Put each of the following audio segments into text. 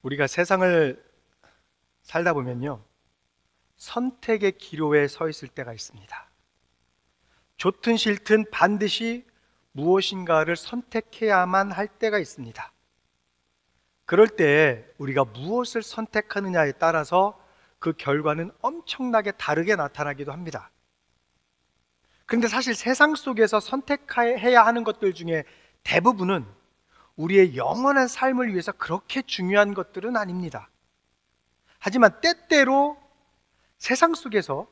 우리가 세상을 살다 보면요, 선택의 기로에 서 있을 때가 있습니다. 좋든 싫든 반드시 무엇인가를 선택해야만 할 때가 있습니다. 그럴 때 우리가 무엇을 선택하느냐에 따라서 그 결과는 엄청나게 다르게 나타나기도 합니다. 그런데 사실 세상 속에서 선택해야 하는 것들 중에 대부분은 우리의 영원한 삶을 위해서 그렇게 중요한 것들은 아닙니다. 하지만 때때로 세상 속에서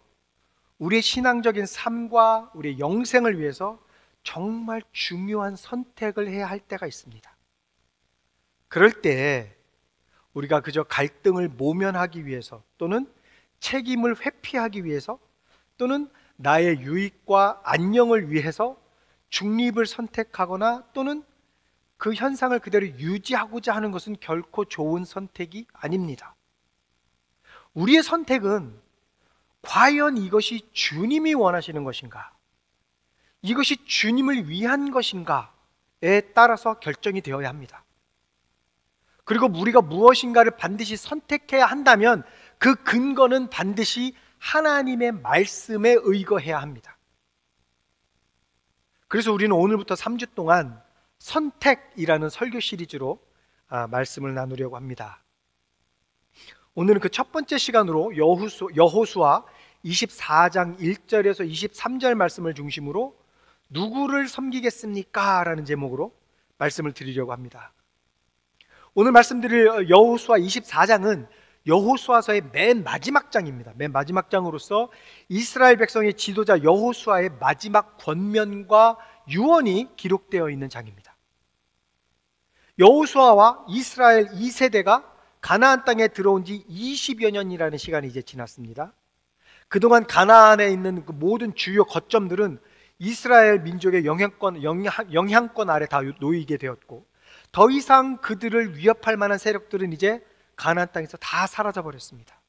우리의 신앙적인 삶과 우리의 영생을 위해서 정말 중요한 선택을 해야 할 때가 있습니다. 그럴 때 우리가 그저 갈등을 모면하기 위해서, 또는 책임을 회피하기 위해서, 또는 나의 유익과 안녕을 위해서 중립을 선택하거나 또는 그 현상을 그대로 유지하고자 하는 것은 결코 좋은 선택이 아닙니다. 우리의 선택은 과연 이것이 주님이 원하시는 것인가, 이것이 주님을 위한 것인가에 따라서 결정이 되어야 합니다. 그리고 우리가 무엇인가를 반드시 선택해야 한다면 그 근거는 반드시 하나님의 말씀에 의거해야 합니다. 그래서 우리는 오늘부터 3주 동안 선택이라는 설교 시리즈로 말씀을 나누려고 합니다. 오늘은 그 첫 번째 시간으로 여호수아 24장 1절에서 23절 말씀을 중심으로 누구를 섬기겠습니까? 라는 제목으로 말씀을 드리려고 합니다. 오늘 말씀드릴 여호수아 24장은 여호수아서의 맨 마지막 장입니다. 맨 마지막 장으로서 이스라엘 백성의 지도자 여호수아의 마지막 권면과 유언이 기록되어 있는 장입니다. 여호수아와 이스라엘 2세대가 가나안 땅에 들어온 지 20여 년이라는 시간이 이제 지났습니다. 그동안 가나안에 있는 그 모든 주요 거점들은 이스라엘 민족의 영향권 아래 다 놓이게 되었고, 더 이상 그들을 위협할 만한 세력들은 이제 가나안 땅에서 다 사라져 버렸습니다.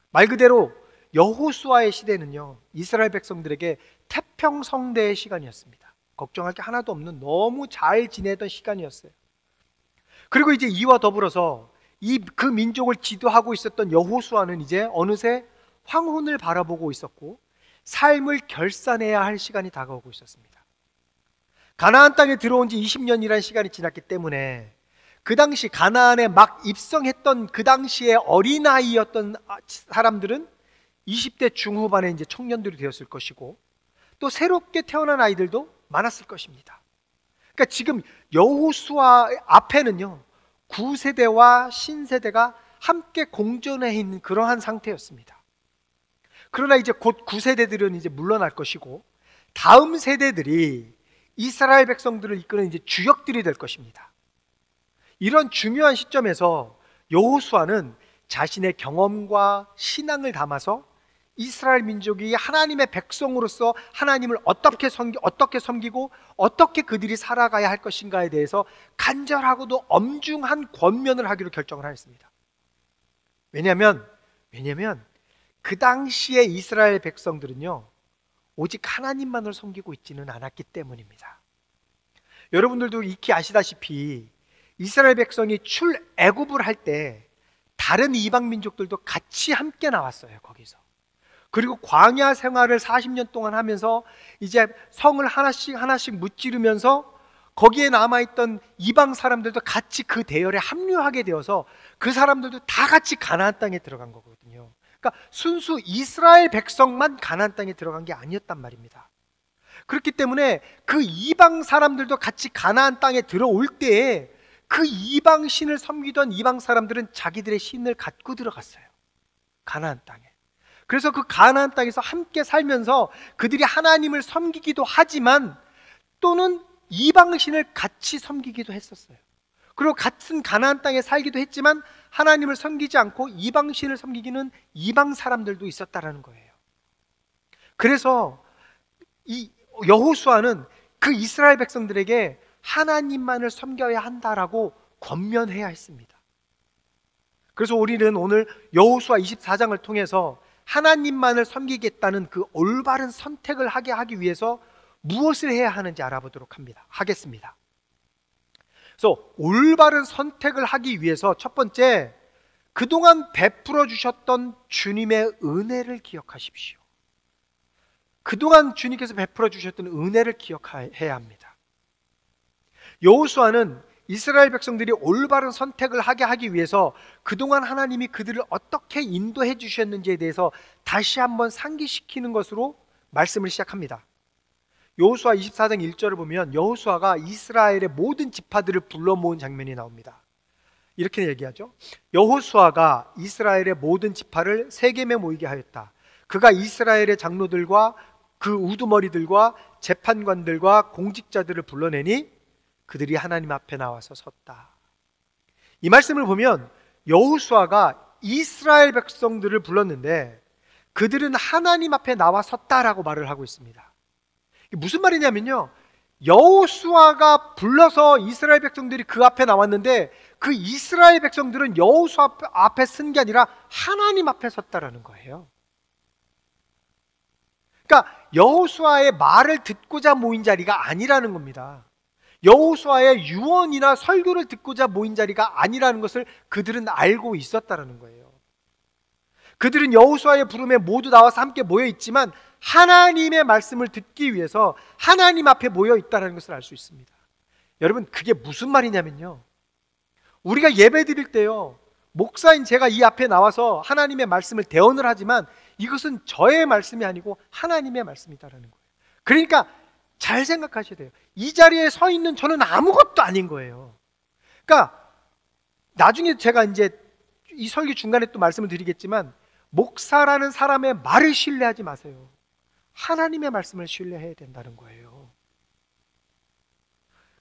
말 그대로 여호수아의 시대는요, 이스라엘 백성들에게 태평성대의 시간이었습니다. 걱정할 게 하나도 없는 너무 잘 지내던 시간이었어요. 그리고 이제 이와 더불어서 그 민족을 지도하고 있었던 여호수아는 이제 어느새 황혼을 바라보고 있었고 삶을 결산해야 할 시간이 다가오고 있었습니다. 가나안 땅에 들어온 지 20년이라는 시간이 지났기 때문에 그 당시 가나안에 막 입성했던 그 당시에 어린아이였던 사람들은 20대 중후반에 이제 청년들이 되었을 것이고, 또 새롭게 태어난 아이들도 많았을 것입니다. 그러니까 지금 여호수아 앞에는요, 구세대와 신세대가 함께 공존해 있는 그러한 상태였습니다. 그러나 이제 곧 구세대들은 이제 물러날 것이고 다음 세대들이 이스라엘 백성들을 이끄는 이제 주역들이 될 것입니다. 이런 중요한 시점에서 여호수아는 자신의 경험과 신앙을 담아서 이스라엘 민족이 하나님의 백성으로서 하나님을 어떻게 섬기고 어떻게 그들이 살아가야 할 것인가에 대해서 간절하고도 엄중한 권면을 하기로 결정을 하였습니다. 왜냐하면 그 당시에 이스라엘 백성들은요, 오직 하나님만을 섬기고 있지는 않았기 때문입니다. 여러분들도 익히 아시다시피 이스라엘 백성이 출애굽을 할 때 다른 이방 민족들도 같이 함께 나왔어요. 거기서. 그리고 광야 생활을 40년 동안 하면서 이제 성을 하나씩 무찌르면서 거기에 남아있던 이방 사람들도 같이 그 대열에 합류하게 되어서 그 사람들도 다 같이 가나안 땅에 들어간 거거든요. 그러니까 순수 이스라엘 백성만 가나안 땅에 들어간 게 아니었단 말입니다. 그렇기 때문에 그 이방 사람들도 같이 가나안 땅에 들어올 때에 그 이방 신을 섬기던 이방 사람들은 자기들의 신을 갖고 들어갔어요. 가나안 땅에. 그래서 그 가나안 땅에서 함께 살면서 그들이 하나님을 섬기기도 하지만 또는 이방 신을 같이 섬기기도 했었어요. 그리고 같은 가나안 땅에 살기도 했지만 하나님을 섬기지 않고 이방 신을 섬기기는 이방 사람들도 있었다라는 거예요. 그래서 이 여호수아는 그 이스라엘 백성들에게 하나님만을 섬겨야 한다라고 권면해야 했습니다. 그래서 우리는 오늘 여호수아 24장을 통해서 하나님만을 섬기겠다는 그 올바른 선택을 하기 위해서 무엇을 해야 하는지 알아보도록 하겠습니다. 그래서 올바른 선택을 하기 위해서 첫 번째, 그동안 베풀어 주셨던 주님의 은혜를 기억하십시오. 그동안 주님께서 베풀어 주셨던 은혜를 기억해야 합니다. 여호수아는 이스라엘 백성들이 올바른 선택을 하기 위해서 그동안 하나님이 그들을 어떻게 인도해 주셨는지에 대해서 다시 한번 상기시키는 것으로 말씀을 시작합니다. 여호수아 24장 1절을 보면 여호수아가 이스라엘의 모든 지파들을 불러 모은 장면이 나옵니다. 이렇게 얘기하죠. 여호수아가 이스라엘의 모든 지파를 세겜에 모이게 하였다. 그가 이스라엘의 장로들과 그 우두머리들과 재판관들과 공직자들을 불러내니 그들이 하나님 앞에 나와서 섰다. 이 말씀을 보면 여호수아가 이스라엘 백성들을 불렀는데 그들은 하나님 앞에 나와 섰다라고 말을 하고 있습니다. 이게 무슨 말이냐면요, 여호수아가 불러서 이스라엘 백성들이 그 앞에 나왔는데 그 이스라엘 백성들은 여호수아 앞에 쓴 게 아니라 하나님 앞에 섰다라는 거예요. 그러니까 여호수아의 말을 듣고자 모인 자리가 아니라는 겁니다. 여호수아의 유언이나 설교를 듣고자 모인 자리가 아니라는 것을 그들은 알고 있었다라는 거예요. 그들은 여호수아의 부름에 모두 나와서 함께 모여 있지만 하나님의 말씀을 듣기 위해서 하나님 앞에 모여 있다는 것을 알 수 있습니다. 여러분, 그게 무슨 말이냐면요, 우리가 예배 드릴 때요, 목사인 제가 이 앞에 나와서 하나님의 말씀을 대언을 하지만 이것은 저의 말씀이 아니고 하나님의 말씀이다라는 거예요. 그러니까 잘 생각하셔야 돼요. 이 자리에 서 있는 저는 아무것도 아닌 거예요. 그러니까 나중에 제가 이제 이 설교 중간에 또 말씀을 드리겠지만 목사라는 사람의 말을 신뢰하지 마세요. 하나님의 말씀을 신뢰해야 된다는 거예요.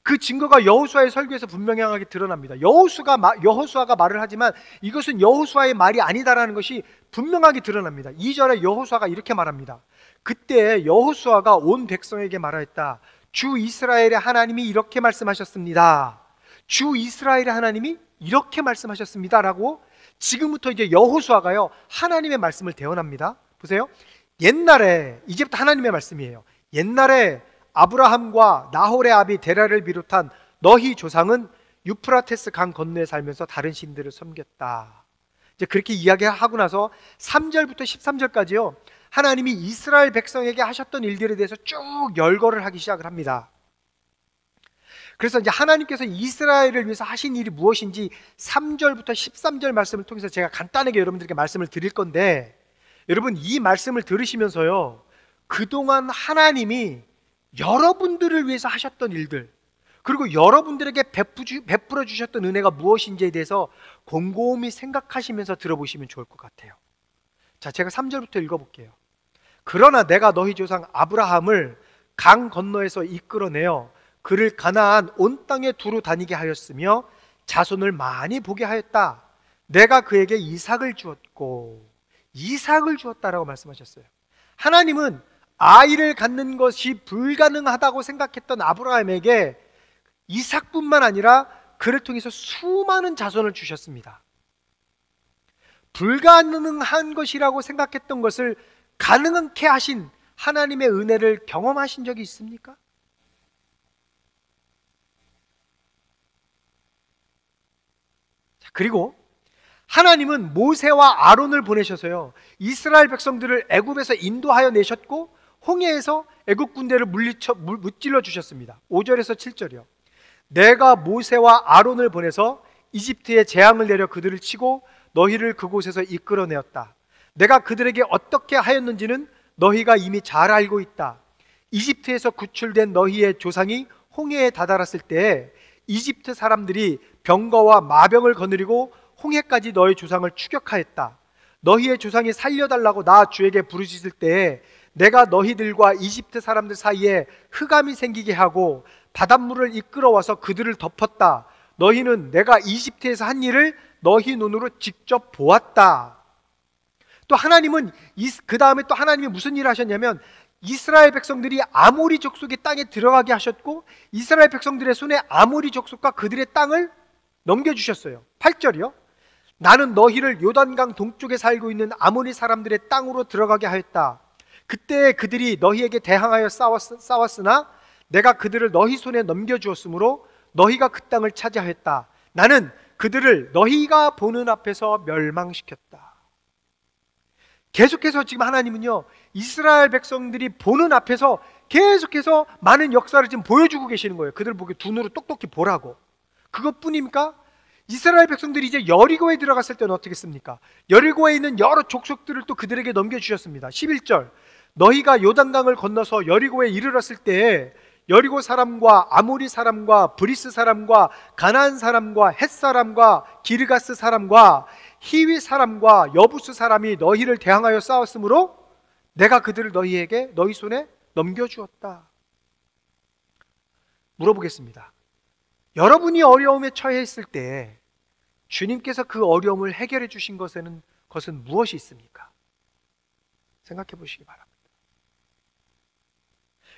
그 증거가 여호수아의 설교에서 분명하게 드러납니다. 여호수아가 말을 하지만 이것은 여호수아의 말이 아니다라는 것이 분명하게 드러납니다. 2절에 여호수아가 이렇게 말합니다. 그때 여호수아가 온 백성에게 말하였다. 주 이스라엘의 하나님이 이렇게 말씀하셨습니다. 주 이스라엘의 하나님이 이렇게 말씀하셨습니다 라고 지금부터 이제 여호수아가요 하나님의 말씀을 대언합니다. 보세요. 옛날에, 이제부터 하나님의 말씀이에요. 옛날에 아브라함과 나홀의 아비 데라를 비롯한 너희 조상은 유프라테스 강 건너에 살면서 다른 신들을 섬겼다. 이제 그렇게 이야기하고 나서 3절부터 13절까지요 하나님이 이스라엘 백성에게 하셨던 일들에 대해서 쭉 열거를 하기 시작을 합니다. 그래서 이제 하나님께서 이스라엘을 위해서 하신 일이 무엇인지 3절부터 13절 말씀을 통해서 제가 간단하게 여러분들에게 말씀을 드릴 건데, 여러분 이 말씀을 들으시면서요 그동안 하나님이 여러분들을 위해서 하셨던 일들, 그리고 여러분들에게 베풀어 주셨던 은혜가 무엇인지에 대해서 곰곰이 생각하시면서 들어보시면 좋을 것 같아요. 자, 제가 3절부터 읽어볼게요. 그러나 내가 너희 조상 아브라함을 강 건너에서 이끌어내어 그를 가나안 온 땅에 두루 다니게 하였으며 자손을 많이 보게 하였다. 내가 그에게 이삭을 주었다라고 말씀하셨어요. 하나님은 아이를 갖는 것이 불가능하다고 생각했던 아브라함에게 이삭뿐만 아니라 그를 통해서 수많은 자손을 주셨습니다. 불가능한 것이라고 생각했던 것을 가능하게 하신 하나님의 은혜를 경험하신 적이 있습니까? 자, 그리고 하나님은 모세와 아론을 보내셔서요 이스라엘 백성들을 애굽에서 인도하여 내셨고 홍해에서 애굽 군대를 무찔러 주셨습니다. 5절에서 7절이요. 내가 모세와 아론을 보내서 이집트에 재앙을 내려 그들을 치고 너희를 그곳에서 이끌어내었다. 내가 그들에게 어떻게 하였는지는 너희가 이미 잘 알고 있다. 이집트에서 구출된 너희의 조상이 홍해에 다다랐을 때에 이집트 사람들이 병거와 마병을 거느리고 홍해까지 너희 조상을 추격하였다. 너희의 조상이 살려달라고 나 주에게 부르짖을 때에 내가 너희들과 이집트 사람들 사이에 흑암이 생기게 하고 바닷물을 이끌어와서 그들을 덮었다. 너희는 내가 이집트에서 한 일을 너희 눈으로 직접 보았다. 또 하나님은 그 다음에 또 하나님이 무슨 일을 하셨냐면 이스라엘 백성들이 아모리 족속의 땅에 들어가게 하셨고 이스라엘 백성들의 손에 아모리 족속과 그들의 땅을 넘겨주셨어요. 8절이요. 나는 너희를 요단강 동쪽에 살고 있는 아모리 사람들의 땅으로 들어가게 하였다. 그때 그들이 너희에게 대항하여 싸웠으나 내가 그들을 너희 손에 넘겨주었으므로 너희가 그 땅을 차지하였다. 나는 그들을 너희가 보는 앞에서 멸망시켰다. 계속해서 지금 하나님은요, 이스라엘 백성들이 보는 앞에서 계속해서 많은 역사를 지금 보여주고 계시는 거예요. 그들 보기 두 눈으로 똑똑히 보라고. 그것뿐입니까? 이스라엘 백성들이 이제 여리고에 들어갔을 때는 어떻게 했습니까? 여리고에 있는 여러 족속들을 또 그들에게 넘겨주셨습니다. 11절, 너희가 요단강을 건너서 여리고에 이르렀을 때 여리고 사람과 아모리 사람과 브리스 사람과 가나안 사람과 헷 사람과 기르가스 사람과 히위 사람과 여부스 사람이 너희를 대항하여 싸웠으므로 내가 그들을 너희에게 너희 손에 넘겨주었다. 물어보겠습니다. 여러분이 어려움에 처해 있을 때 주님께서 그 어려움을 해결해 주신 것은 무엇이 있습니까? 생각해 보시기 바랍니다.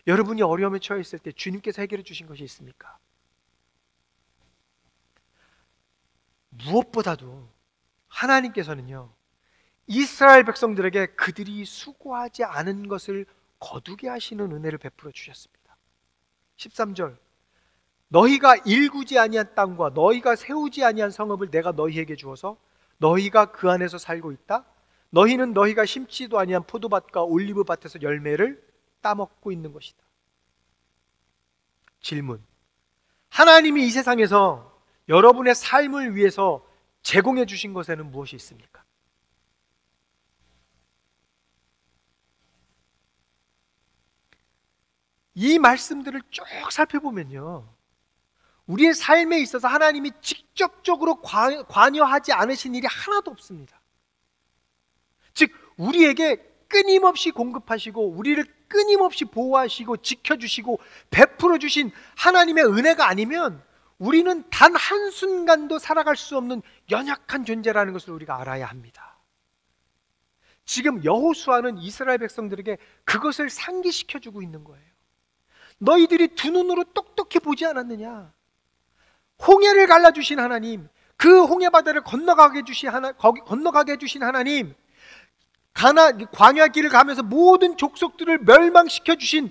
여러분이 어려움에 처해 있을 때 주님께서 해결해 주신 것이 있습니까? 무엇보다도 하나님께서는요, 이스라엘 백성들에게 그들이 수고하지 않은 것을 거두게 하시는 은혜를 베풀어 주셨습니다. 13절, 너희가 일구지 아니한 땅과 너희가 세우지 아니한 성읍을 내가 너희에게 주어서 너희가 그 안에서 살고 있다. 너희는 너희가 심지도 아니한 포도밭과 올리브밭에서 열매를 따먹고 있는 것이다. 질문, 하나님이 이 세상에서 여러분의 삶을 위해서 제공해 주신 것에는 무엇이 있습니까? 이 말씀들을 쭉 살펴보면요, 우리의 삶에 있어서 하나님이 직접적으로 관여하지 않으신 일이 하나도 없습니다. 즉, 우리에게 끊임없이 공급하시고 우리를 끊임없이 보호하시고 지켜주시고 베풀어 주신 하나님의 은혜가 아니면 우리는 단 한순간도 살아갈 수 없는 연약한 존재라는 것을 우리가 알아야 합니다. 지금 여호수아는 이스라엘 백성들에게 그것을 상기시켜주고 있는 거예요. 너희들이 두 눈으로 똑똑히 보지 않았느냐? 홍해를 갈라주신 하나님, 그 홍해바다를 건너가게 해주신 하나님, 광야 길을 가면서 모든 족속들을 멸망시켜 주신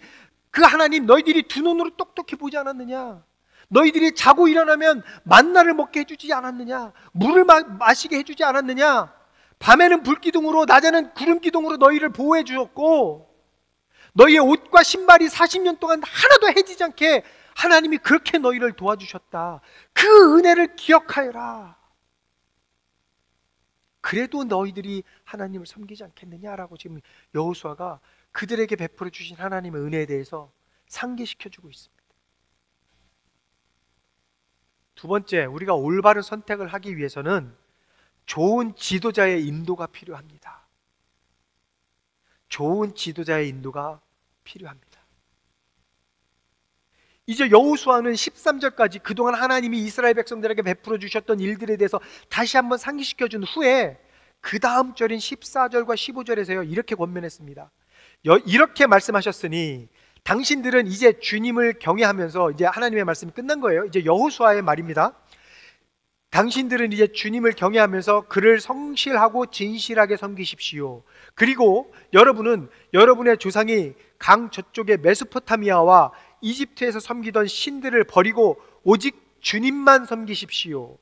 그 하나님, 너희들이 두 눈으로 똑똑히 보지 않았느냐? 너희들이 자고 일어나면 만나를 먹게 해주지 않았느냐? 물을 마시게 해주지 않았느냐? 밤에는 불기둥으로 낮에는 구름기둥으로 너희를 보호해 주었고, 너희의 옷과 신발이 40년 동안 하나도 해지지 않게 하나님이 그렇게 너희를 도와주셨다. 그 은혜를 기억하여라. 그래도 너희들이 하나님을 섬기지 않겠느냐라고 지금 여호수아가 그들에게 베풀어 주신 하나님의 은혜에 대해서 상기시켜주고 있습니다. 두 번째, 우리가 올바른 선택을 하기 위해서는 좋은 지도자의 인도가 필요합니다. 좋은 지도자의 인도가 필요합니다. 이제 여호수아는 13절까지 그동안 하나님이 이스라엘 백성들에게 베풀어 주셨던 일들에 대해서 다시 한번 상기시켜 준 후에 그 다음 절인 14절과 15절에서요 이렇게 권면했습니다. 이렇게 말씀하셨으니 당신들은 이제 주님을 경외하면서, 이제 하나님의 말씀이 끝난 거예요. 이제 여호수아의 말입니다. 당신들은 이제 주님을 경외하면서 그를 성실하고 진실하게 섬기십시오. 그리고 여러분은 여러분의 조상이 강 저쪽의 메소포타미아와 이집트에서 섬기던 신들을 버리고 오직 주님만 섬기십시오.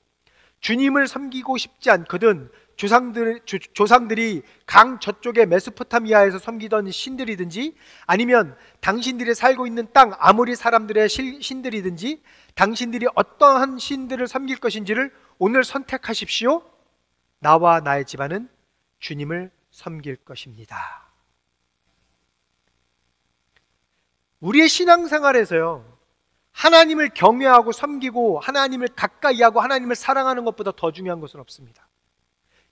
주님을 섬기고 싶지 않거든 조상들이 강 저쪽의 메소포타미아에서 섬기던 신들이든지 아니면 당신들이 살고 있는 땅 아모리 사람들의 신들이든지 당신들이 어떠한 신들을 섬길 것인지를 오늘 선택하십시오. 나와 나의 집안은 주님을 섬길 것입니다. 우리의 신앙생활에서요, 하나님을 경외하고 섬기고 하나님을 가까이하고 하나님을 사랑하는 것보다 더 중요한 것은 없습니다.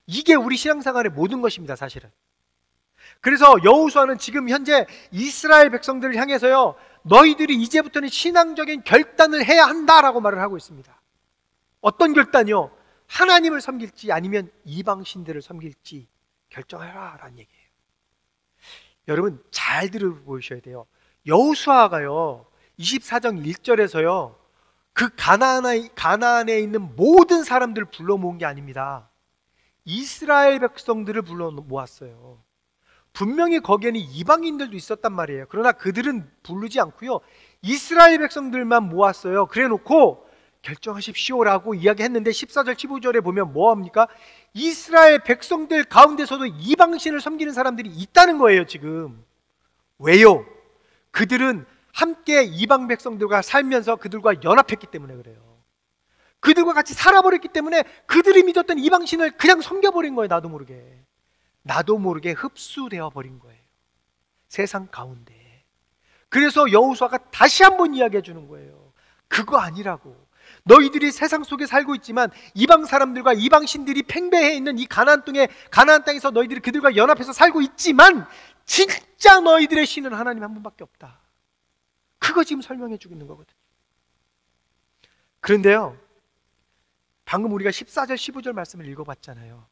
이게 우리 신앙생활의 모든 것입니다, 사실은. 그래서 여호수아는 지금 현재 이스라엘 백성들을 향해서요, 너희들이 이제부터는 신앙적인 결단을 해야 한다라고 말을 하고 있습니다. 어떤 결단이요? 하나님을 섬길지 아니면 이방 신들을 섬길지 결정해라 라는 얘기예요. 여러분 잘 들어보셔야 돼요. 여호수아가요 24장 1절에서요 그 가나안에 있는 모든 사람들을 불러 모은 게 아닙니다. 이스라엘 백성들을 불러 모았어요. 분명히 거기에는 이방인들도 있었단 말이에요. 그러나 그들은 부르지 않고요 이스라엘 백성들만 모았어요. 그래 놓고 결정하십시오라고 이야기했는데 14절 15절에 보면 뭐합니까? 이스라엘 백성들 가운데서도 이방신을 섬기는 사람들이 있다는 거예요. 지금 왜요? 그들은 함께 이방 백성들과 살면서 그들과 연합했기 때문에 그래요. 그들과 같이 살아버렸기 때문에 그들이 믿었던 이방신을 그냥 섬겨버린 거예요. 나도 모르게 흡수되어 버린 거예요, 세상 가운데. 그래서 여호수아가 다시 한번 이야기해 주는 거예요. 그거 아니라고. 너희들이 세상 속에 살고 있지만 이방 사람들과 이방 신들이 팽배해 있는 이 가나안 땅에서 너희들이 그들과 연합해서 살고 있지만 진짜 너희들의 신은 하나님 한 분밖에 없다. 그거 지금 설명해 주고 있는 거거든요. 그런데요, 방금 우리가 14절 15절 말씀을 읽어봤잖아요.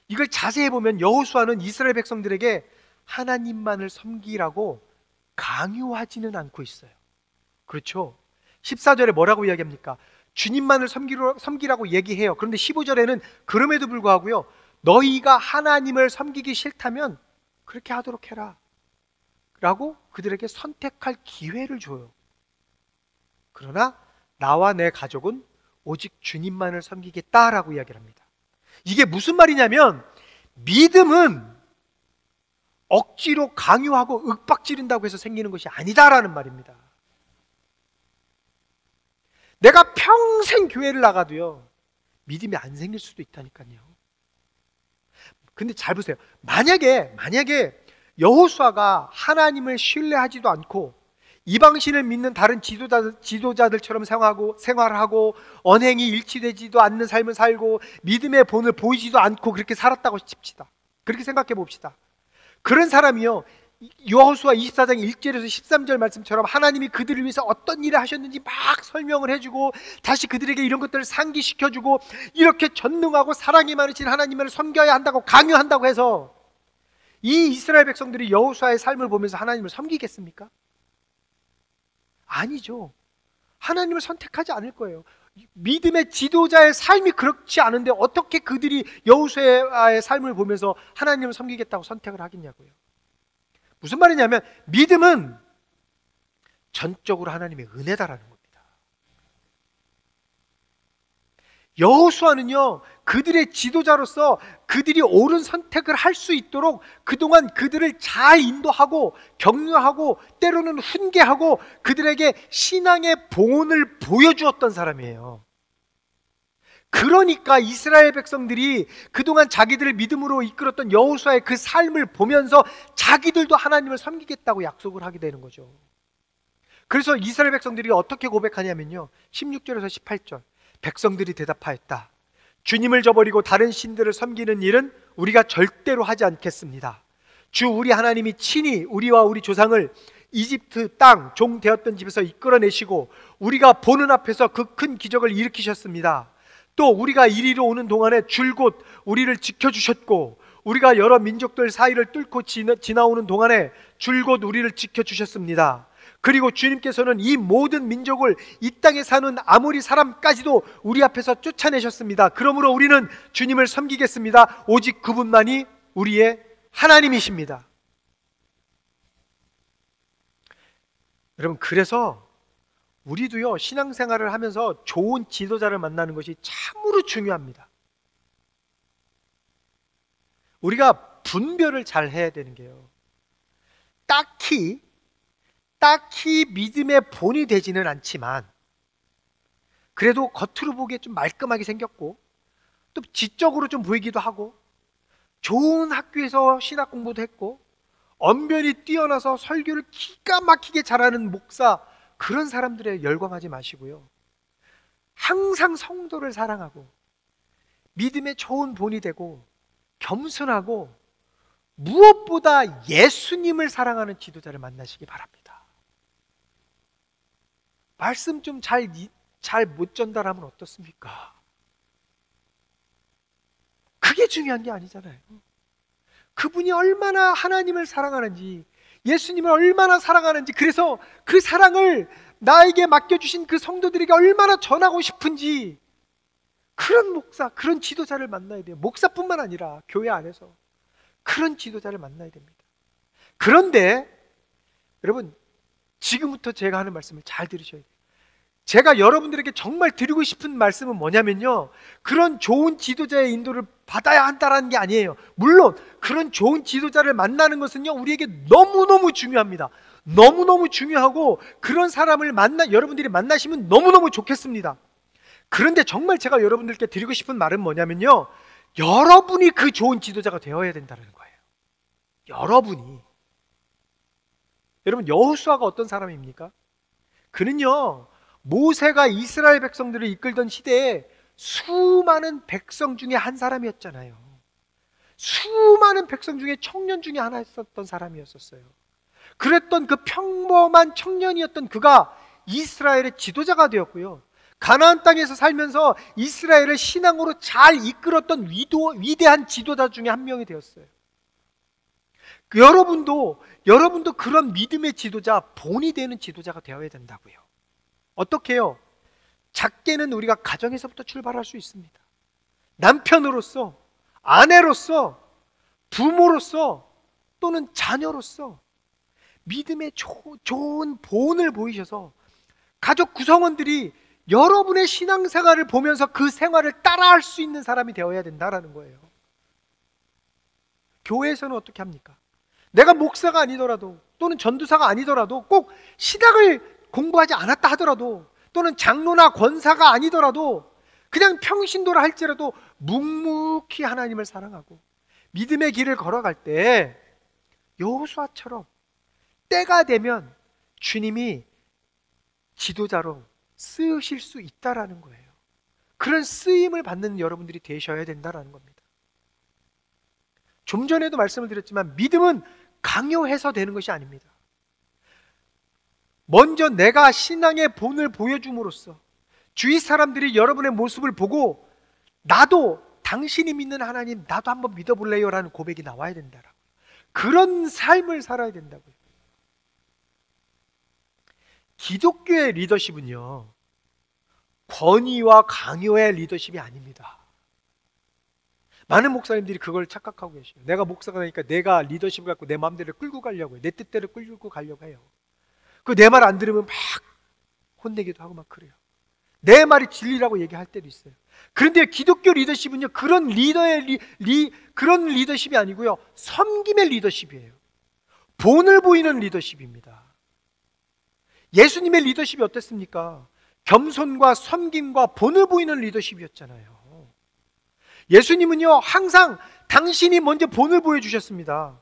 이걸 자세히 보면 여호수아는 이스라엘 백성들에게 하나님만을 섬기라고 강요하지는 않고 있어요. 그렇죠? 14절에 뭐라고 이야기합니까? 주님만을 섬기라고 얘기해요. 그런데 15절에는 그럼에도 불구하고요, 너희가 하나님을 섬기기 싫다면 그렇게 하도록 해라 라고 그들에게 선택할 기회를 줘요. 그러나 나와 내 가족은 오직 주님만을 섬기겠다라고 이야기를 합니다. 이게 무슨 말이냐면, 믿음은 억지로 강요하고 윽박지른다고 해서 생기는 것이 아니다라는 말입니다. 내가 평생 교회를 나가도요, 믿음이 안 생길 수도 있다니까요. 근데 잘 보세요. 만약에 여호수아가 하나님을 신뢰하지도 않고 이방신을 믿는 다른 지도자들처럼 생활하고 언행이 일치되지도 않는 삶을 살고 믿음의 본을 보이지도 않고 그렇게 살았다고 칩시다. 그렇게 생각해 봅시다. 그런 사람이요, 여호수아 24장 1절에서 13절 말씀처럼 하나님이 그들을 위해서 어떤 일을 하셨는지 막 설명을 해주고 다시 그들에게 이런 것들을 상기시켜주고 이렇게 전능하고 사랑이 많으신 하나님을 섬겨야 한다고 강요한다고 해서 이 이스라엘 백성들이 여호수아의 삶을 보면서 하나님을 섬기겠습니까? 아니죠. 하나님을 선택하지 않을 거예요. 믿음의 지도자의 삶이 그렇지 않은데 어떻게 그들이 여호수아의 삶을 보면서 하나님을 섬기겠다고 선택을 하겠냐고요. 무슨 말이냐면, 믿음은 전적으로 하나님의 은혜다라는 겁니다. 여호수아는요, 그들의 지도자로서 그들이 옳은 선택을 할 수 있도록 그동안 그들을 잘 인도하고 격려하고 때로는 훈계하고 그들에게 신앙의 본을 보여주었던 사람이에요. 그러니까 이스라엘 백성들이 그동안 자기들을 믿음으로 이끌었던 여호수아의 그 삶을 보면서 자기들도 하나님을 섬기겠다고 약속을 하게 되는 거죠. 그래서 이스라엘 백성들이 어떻게 고백하냐면요, 16절에서 18절, 백성들이 대답하였다. 주님을 저버리고 다른 신들을 섬기는 일은 우리가 절대로 하지 않겠습니다. 주 우리 하나님이 친히 우리와 우리 조상을 이집트 땅 종 되었던 집에서 이끌어내시고 우리가 보는 앞에서 그 큰 기적을 일으키셨습니다. 또 우리가 이리로 오는 동안에 줄곧 우리를 지켜주셨고 우리가 여러 민족들 사이를 뚫고 지나오는 동안에 줄곧 우리를 지켜주셨습니다. 그리고 주님께서는 이 모든 민족을 이 땅에 사는 아모리 사람까지도 우리 앞에서 쫓아내셨습니다. 그러므로 우리는 주님을 섬기겠습니다. 오직 그분만이 우리의 하나님이십니다. 여러분, 그래서 우리도요, 신앙생활을 하면서 좋은 지도자를 만나는 것이 참으로 중요합니다. 우리가 분별을 잘 해야 되는 게요, 딱히 믿음의 본이 되지는 않지만 그래도 겉으로 보기에 좀 말끔하게 생겼고 또 지적으로 좀 보이기도 하고 좋은 학교에서 신학 공부도 했고 언변이 뛰어나서 설교를 기가 막히게 잘하는 목사, 그런 사람들에 열광하지 마시고요, 항상 성도를 사랑하고 믿음의 좋은 본이 되고 겸손하고 무엇보다 예수님을 사랑하는 지도자를 만나시기 바랍니다. 말씀 좀 잘 못 전달하면 어떻습니까? 그게 중요한 게 아니잖아요. 그분이 얼마나 하나님을 사랑하는지, 예수님을 얼마나 사랑하는지, 그래서 그 사랑을 나에게 맡겨주신 그 성도들에게 얼마나 전하고 싶은지, 그런 목사, 그런 지도자를 만나야 돼요. 목사뿐만 아니라 교회 안에서 그런 지도자를 만나야 됩니다. 그런데 여러분, 지금부터 제가 하는 말씀을 잘 들으셔야 돼요. 제가 여러분들에게 정말 드리고 싶은 말씀은 뭐냐면요, 그런 좋은 지도자의 인도를 받아야 한다는 게 아니에요. 물론 그런 좋은 지도자를 만나는 것은요, 우리에게 너무너무 중요합니다. 너무너무 중요하고, 그런 사람을 여러분들이 만나시면 너무너무 좋겠습니다. 그런데 정말 제가 여러분들께 드리고 싶은 말은 뭐냐면요, 여러분이 그 좋은 지도자가 되어야 된다는 거예요. 여러분이. 여러분, 여호수아가 어떤 사람입니까? 그는요, 모세가 이스라엘 백성들을 이끌던 시대에 수많은 백성 중에 한 사람이었잖아요. 수많은 백성 중에 청년 중에 하나였었던 사람이었어요. 그랬던 그 평범한 청년이었던 그가 이스라엘의 지도자가 되었고요, 가나안 땅에서 살면서 이스라엘을 신앙으로 잘 이끌었던 위대한 지도자 중에 한 명이 되었어요. 여러분도 그런 믿음의 지도자, 본이 되는 지도자가 되어야 된다고요. 어떻게 해요? 작게는 우리가 가정에서부터 출발할 수 있습니다. 남편으로서, 아내로서, 부모로서, 또는 자녀로서 믿음의 좋은 본을 보이셔서 가족 구성원들이 여러분의 신앙생활을 보면서 그 생활을 따라할 수 있는 사람이 되어야 된다는 거예요. 교회에서는 어떻게 합니까? 내가 목사가 아니더라도, 또는 전도사가 아니더라도, 꼭 신학을 공부하지 않았다 하더라도, 또는 장로나 권사가 아니더라도, 그냥 평신도라 할지라도 묵묵히 하나님을 사랑하고 믿음의 길을 걸어갈 때 여호수아처럼 때가 되면 주님이 지도자로 쓰실 수 있다라는 거예요. 그런 쓰임을 받는 여러분들이 되셔야 된다라는 겁니다. 좀 전에도 말씀을 드렸지만, 믿음은 강요해서 되는 것이 아닙니다. 먼저 내가 신앙의 본을 보여줌으로써 주위 사람들이 여러분의 모습을 보고, 나도 당신이 믿는 하나님 나도 한번 믿어볼래요 라는 고백이 나와야 된다라고요. 그런 삶을 살아야 된다고요. 기독교의 리더십은요, 권위와 강요의 리더십이 아닙니다. 많은 목사님들이 그걸 착각하고 계셔요. 내가 목사가 되니까 내가 리더십을 갖고 내 마음대로 끌고 가려고 해요. 내 뜻대로 끌고 가려고 해요. 그 내 말 안 들으면 막 혼내기도 하고 막 그래요. 내 말이 진리라고 얘기할 때도 있어요. 그런데 기독교 리더십은요, 그런 그런 리더십이 아니고요, 섬김의 리더십이에요. 본을 보이는 리더십입니다. 예수님의 리더십이 어땠습니까? 겸손과 섬김과 본을 보이는 리더십이었잖아요. 예수님은요, 항상 당신이 먼저 본을 보여주셨습니다.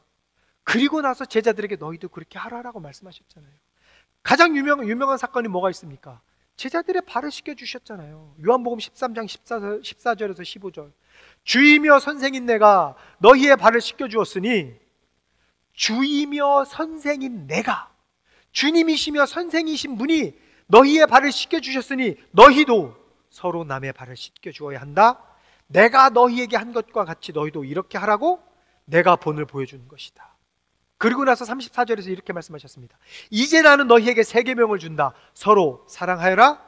그리고 나서 제자들에게 너희도 그렇게 하라라고 말씀하셨잖아요. 가장 유명한 사건이 뭐가 있습니까? 제자들의 발을 씻겨주셨잖아요. 요한복음 13장 14절에서 15절. 주이며 선생인 내가 너희의 발을 씻겨주었으니, 주이며 선생인 내가, 주님이시며 선생이신 분이 너희의 발을 씻겨주셨으니 너희도 서로 남의 발을 씻겨주어야 한다. 내가 너희에게 한 것과 같이 너희도 이렇게 하라고 내가 본을 보여주는 것이다. 그리고 나서 34절에서 이렇게 말씀하셨습니다. 이제 나는 너희에게 새 계명을 준다. 서로 사랑하여라.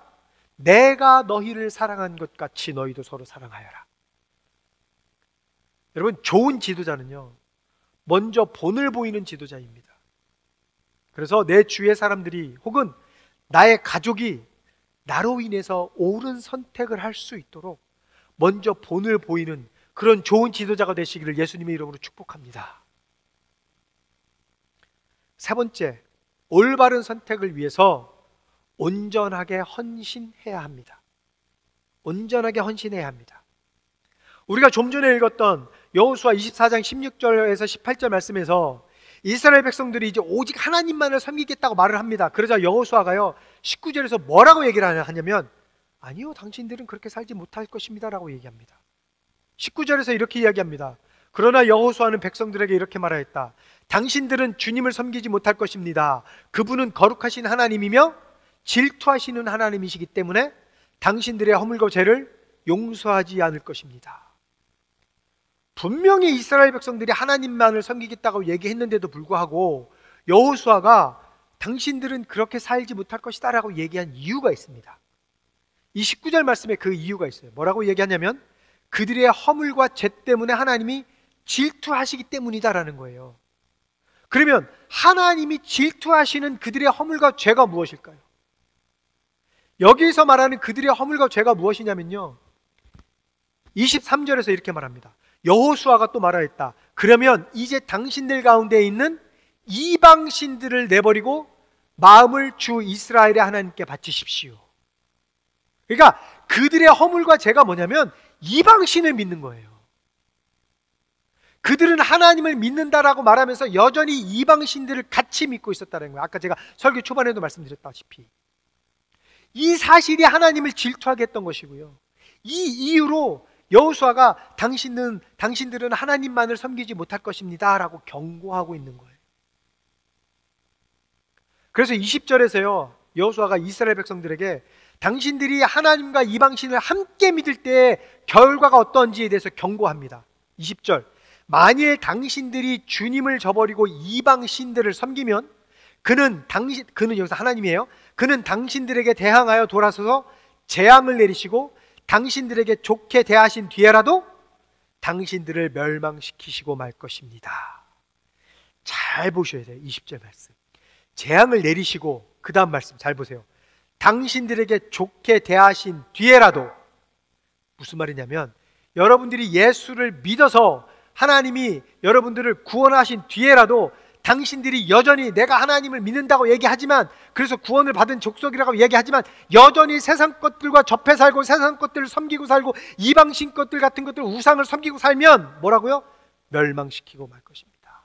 내가 너희를 사랑한 것 같이 너희도 서로 사랑하여라. 여러분, 좋은 지도자는요, 먼저 본을 보이는 지도자입니다. 그래서 내 주위의 사람들이, 혹은 나의 가족이 나로 인해서 옳은 선택을 할 수 있도록 먼저 본을 보이는 그런 좋은 지도자가 되시기를 예수님의 이름으로 축복합니다. 세 번째, 올바른 선택을 위해서 온전하게 헌신해야 합니다. 온전하게 헌신해야 합니다. 우리가 좀 전에 읽었던 여호수아 24장 16절에서 18절 말씀에서 이스라엘 백성들이 이제 오직 하나님만을 섬기겠다고 말을 합니다. 그러자 여호수아가요, 19절에서 뭐라고 얘기를 하냐면, 아니요, 당신들은 그렇게 살지 못할 것입니다 라고 얘기합니다. 19절에서 이렇게 이야기합니다. 그러나 여호수아는 백성들에게 이렇게 말하였다. 당신들은 주님을 섬기지 못할 것입니다. 그분은 거룩하신 하나님이며 질투하시는 하나님이시기 때문에 당신들의 허물과 죄를 용서하지 않을 것입니다. 분명히 이스라엘 백성들이 하나님만을 섬기겠다고 얘기했는데도 불구하고 여호수아가 당신들은 그렇게 살지 못할 것이다 라고 얘기한 이유가 있습니다. 이 19절 말씀에 그 이유가 있어요. 뭐라고 얘기하냐면, 그들의 허물과 죄 때문에 하나님이 질투하시기 때문이다라는 거예요. 그러면 하나님이 질투하시는 그들의 허물과 죄가 무엇일까요? 여기서 말하는 그들의 허물과 죄가 무엇이냐면요, 23절에서 이렇게 말합니다. 여호수아가 또 말하였다. 그러면 이제 당신들 가운데 있는 이방신들을 내버리고 마음을 주 이스라엘의 하나님께 바치십시오. 그러니까 그들의 허물과 죄가 뭐냐면 이방신을 믿는 거예요. 그들은 하나님을 믿는다라고 말하면서 여전히 이방신들을 같이 믿고 있었다는 거예요. 아까 제가 설교 초반에도 말씀드렸다시피 이 사실이 하나님을 질투하게 했던 것이고요, 이 이유로 여호수아가 당신들은 하나님만을 섬기지 못할 것입니다 라고 경고하고 있는 거예요. 그래서 20절에서요, 여호수아가 이스라엘 백성들에게 당신들이 하나님과 이방신을 함께 믿을 때 결과가 어떤지에 대해서 경고합니다. 20절, 만일 당신들이 주님을 저버리고 이방신들을 섬기면 그는 여기서 하나님이에요. 그는 당신들에게 대항하여 돌아서서 재앙을 내리시고 당신들에게 좋게 대하신 뒤에라도 당신들을 멸망시키시고 말 것입니다. 잘 보셔야 돼요. 20절 말씀, 재앙을 내리시고 그 다음 말씀 잘 보세요. 당신들에게 좋게 대하신 뒤에라도, 무슨 말이냐면 여러분들이 예수를 믿어서 하나님이 여러분들을 구원하신 뒤에라도 당신들이 여전히 내가 하나님을 믿는다고 얘기하지만, 그래서 구원을 받은 족속이라고 얘기하지만 여전히 세상 것들과 접해 살고 세상 것들을 섬기고 살고 이방신 것들 같은 것들 우상을 섬기고 살면 뭐라고요? 멸망시키고 말 것입니다.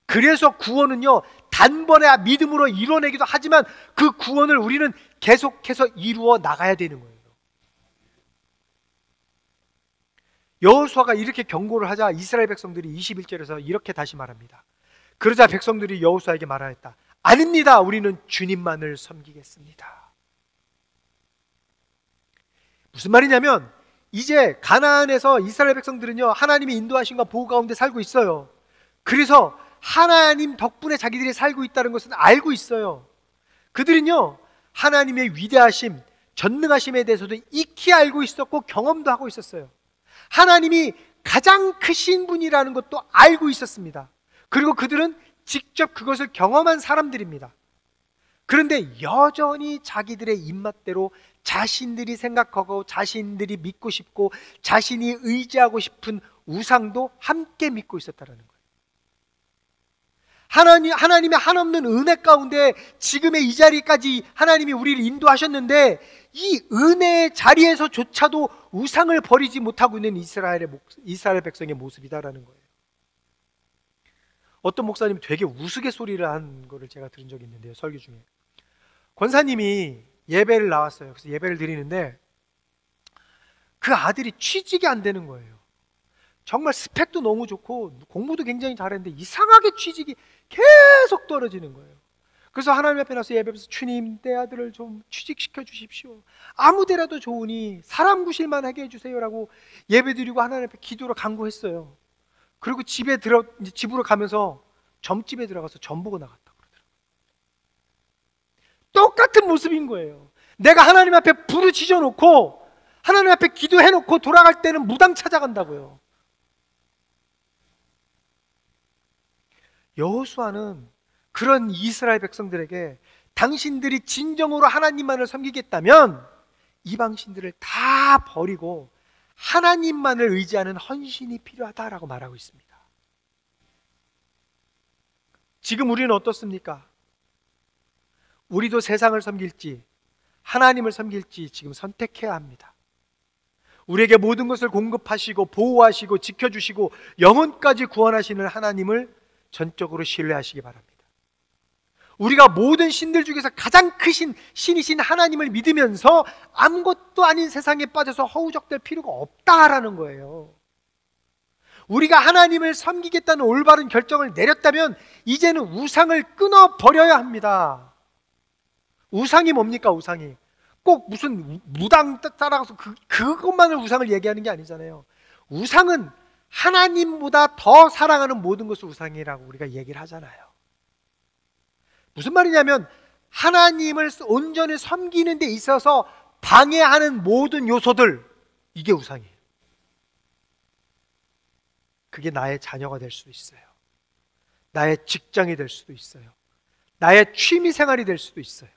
그래서 구원은요, 단번에 믿음으로 이뤄내기도 하지만 그 구원을 우리는 계속해서 이루어 나가야 되는 거예요. 여호수아가 이렇게 경고를 하자 이스라엘 백성들이 21절에서 이렇게 다시 말합니다. 그러자 백성들이 여호수아에게 말하였다. 아닙니다. 우리는 주님만을 섬기겠습니다. 무슨 말이냐면 이제 가나안에서 이스라엘 백성들은요, 하나님의 인도하심과 보호 가운데 살고 있어요. 그래서 하나님 덕분에 자기들이 살고 있다는 것은 알고 있어요. 그들은요, 하나님의 위대하심, 전능하심에 대해서도 익히 알고 있었고 경험도 하고 있었어요. 하나님이 가장 크신 분이라는 것도 알고 있었습니다. 그리고 그들은 직접 그것을 경험한 사람들입니다. 그런데 여전히 자기들의 입맛대로 자신들이 생각하고 자신들이 믿고 싶고 자신이 의지하고 싶은 우상도 함께 믿고 있었다는 거예요. 하나님의 한없는 은혜 가운데 지금의 이 자리까지 하나님이 우리를 인도하셨는데 이 은혜의 자리에서조차도 우상을 버리지 못하고 있는 이스라엘 백성의 모습이다라는 거예요. 어떤 목사님이 되게 우스갯소리를 한 거를 제가 들은 적이 있는데요, 설교 중에. 권사님이 예배를 나왔어요. 그래서 예배를 드리는데 그 아들이 취직이 안 되는 거예요. 정말 스펙도 너무 좋고 공부도 굉장히 잘했는데 이상하게 취직이 계속 떨어지는 거예요. 그래서 하나님 앞에 나서 예배하면서 주님, 내 아들을 좀 취직시켜 주십시오. 아무 데라도 좋으니 사람 구실만 하게 해주세요라고 예배드리고 하나님 앞에 기도로 간구했어요. 그리고 집으로 가면서 점집에 들어가서 점 보고 나갔다고 그러더라고요. 똑같은 모습인 거예요. 내가 하나님 앞에 부르짖어 놓고 하나님 앞에 기도해 놓고 돌아갈 때는 무당 찾아간다고요. 여호수아는 그런 이스라엘 백성들에게 당신들이 진정으로 하나님만을 섬기겠다면 이방신들을 다 버리고 하나님만을 의지하는 헌신이 필요하다라고 말하고 있습니다. 지금 우리는 어떻습니까? 우리도 세상을 섬길지 하나님을 섬길지 지금 선택해야 합니다. 우리에게 모든 것을 공급하시고 보호하시고 지켜주시고 영혼까지 구원하시는 하나님을 전적으로 신뢰하시기 바랍니다. 우리가 모든 신들 중에서 가장 크신 신이신 하나님을 믿으면서 아무것도 아닌 세상에 빠져서 허우적댈 필요가 없다라는 거예요. 우리가 하나님을 섬기겠다는 올바른 결정을 내렸다면 이제는 우상을 끊어버려야 합니다. 우상이 뭡니까? 우상이 꼭 무슨 무당 따라가서 그것만을 우상을 얘기하는 게 아니잖아요. 우상은 하나님보다 더 사랑하는 모든 것을 우상이라고 우리가 얘기를 하잖아요. 무슨 말이냐면 하나님을 온전히 섬기는 데 있어서 방해하는 모든 요소들, 이게 우상이에요. 그게 나의 자녀가 될 수도 있어요. 나의 직장이 될 수도 있어요. 나의 취미 생활이 될 수도 있어요.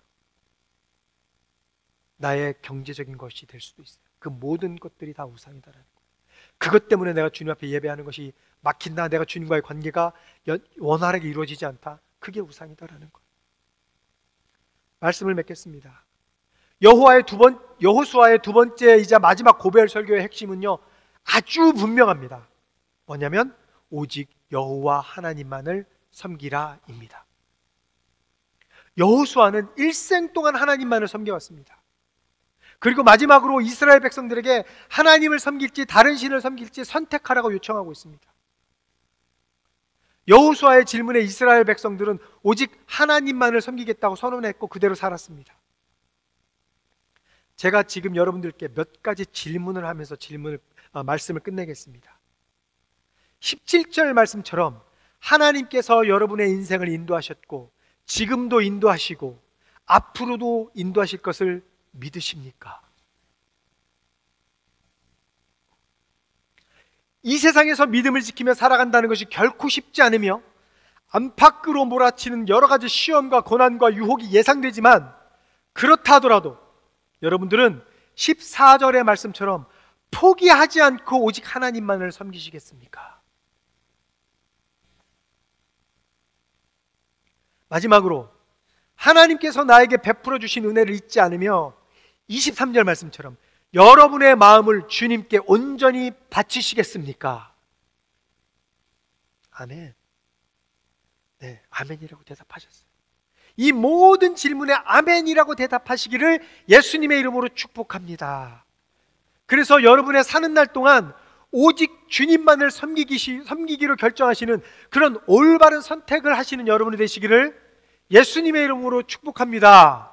나의 경제적인 것이 될 수도 있어요. 그 모든 것들이 다 우상이다라는 거예요. 그것 때문에 내가 주님 앞에 예배하는 것이 막힌다, 내가 주님과의 관계가 원활하게 이루어지지 않다, 그게 우상이다라는 거예요. 말씀을 맺겠습니다. 여호수아의 두 번째이자 마지막 고별 설교의 핵심은요, 아주 분명합니다. 뭐냐면 오직 여호와 하나님만을 섬기라입니다. 여호수아는 일생 동안 하나님만을 섬겨왔습니다. 그리고 마지막으로 이스라엘 백성들에게 하나님을 섬길지 다른 신을 섬길지 선택하라고 요청하고 있습니다. 여호수아의 질문에 이스라엘 백성들은 오직 하나님만을 섬기겠다고 선언했고 그대로 살았습니다. 제가 지금 여러분들께 몇 가지 질문을 하면서 말씀을 끝내겠습니다. 17절 말씀처럼 하나님께서 여러분의 인생을 인도하셨고 지금도 인도하시고 앞으로도 인도하실 것을 믿으십니까? 이 세상에서 믿음을 지키며 살아간다는 것이 결코 쉽지 않으며 안팎으로 몰아치는 여러 가지 시험과 고난과 유혹이 예상되지만, 그렇다 하더라도 여러분들은 14절의 말씀처럼 포기하지 않고 오직 하나님만을 섬기시겠습니까? 마지막으로 하나님께서 나에게 베풀어 주신 은혜를 잊지 않으며 23절 말씀처럼 여러분의 마음을 주님께 온전히 바치시겠습니까? 아멘. 네, 아멘이라고 대답하셨어요. 이 모든 질문에 아멘이라고 대답하시기를 예수님의 이름으로 축복합니다. 그래서 여러분의 사는 날 동안 오직 주님만을 섬기기로 결정하시는 그런 올바른 선택을 하시는 여러분이 되시기를 예수님의 이름으로 축복합니다.